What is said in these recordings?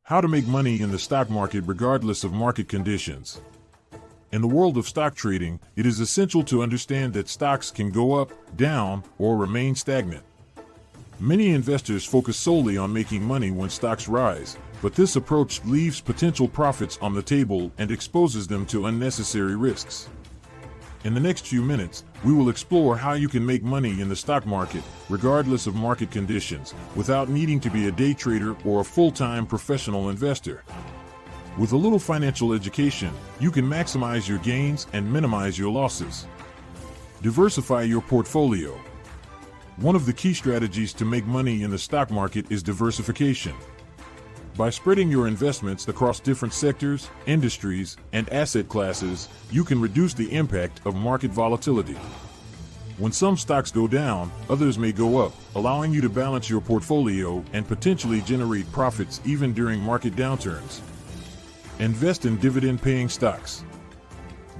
How to make money in the stock market regardless of market conditions. In the world of stock trading, it is essential to understand that stocks can go up, down, or remain stagnant. Many investors focus solely on making money when stocks rise, but this approach leaves potential profits on the table and exposes them to unnecessary risks. In the next few minutes, we will explore how you can make money in the stock market, regardless of market conditions, without needing to be a day trader or a full-time professional investor. With a little financial education, you can maximize your gains and minimize your losses. Diversify your portfolio. One of the key strategies to make money in the stock market is diversification. By spreading your investments across different sectors, industries, and asset classes, you can reduce the impact of market volatility. When some stocks go down, others may go up, allowing you to balance your portfolio and potentially generate profits even during market downturns. Invest in dividend-paying stocks.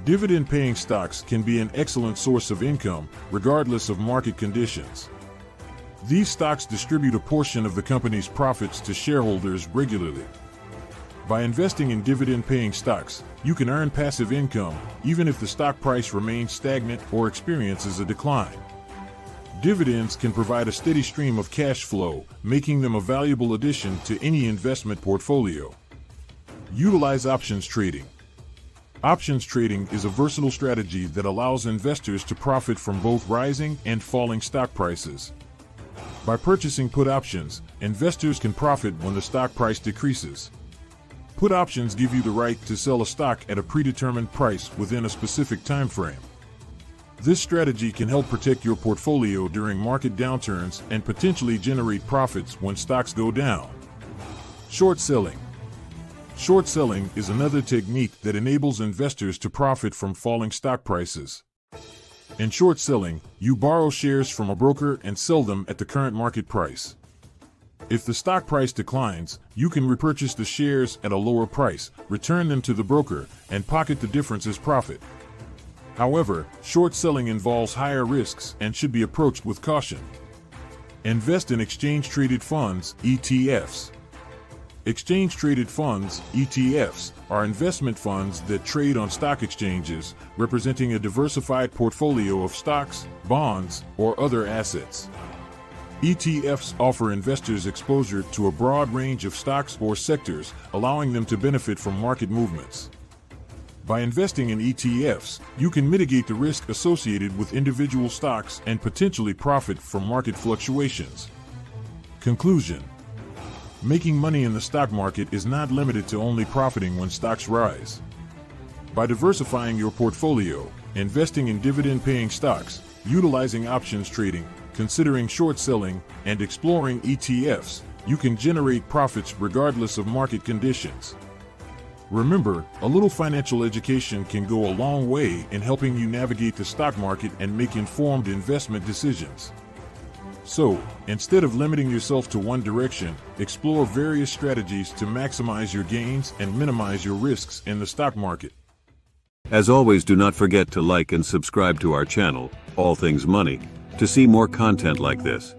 Dividend-paying stocks can be an excellent source of income, regardless of market conditions. These stocks distribute a portion of the company's profits to shareholders regularly. By investing in dividend-paying stocks, you can earn passive income, even if the stock price remains stagnant or experiences a decline. Dividends can provide a steady stream of cash flow, making them a valuable addition to any investment portfolio. Utilize options trading. Options trading is a versatile strategy that allows investors to profit from both rising and falling stock prices. By purchasing put options, investors can profit when the stock price decreases. Put options give you the right to sell a stock at a predetermined price within a specific time frame. This strategy can help protect your portfolio during market downturns and potentially generate profits when stocks go down. Short selling. Short selling is another technique that enables investors to profit from falling stock prices. In short selling, you borrow shares from a broker and sell them at the current market price. If the stock price declines, you can repurchase the shares at a lower price, return them to the broker, and pocket the difference as profit. However, short selling involves higher risks and should be approached with caution. Invest in exchange-traded funds, ETFs. Exchange-traded funds, ETFs, are investment funds that trade on stock exchanges, representing a diversified portfolio of stocks, bonds, or other assets. ETFs offer investors exposure to a broad range of stocks or sectors, allowing them to benefit from market movements. By investing in ETFs, you can mitigate the risk associated with individual stocks and potentially profit from market fluctuations. Conclusion. Making money in the stock market is not limited to only profiting when stocks rise. By diversifying your portfolio, investing in dividend-paying stocks, utilizing options trading, considering short selling, and exploring ETFs, you can generate profits regardless of market conditions. Remember, a little financial education can go a long way in helping you navigate the stock market and make informed investment decisions. So, instead of limiting yourself to one direction, explore various strategies to maximize your gains and minimize your risks in the stock market. As always, do not forget to like and subscribe to our channel, All Things Money, to see more content like this.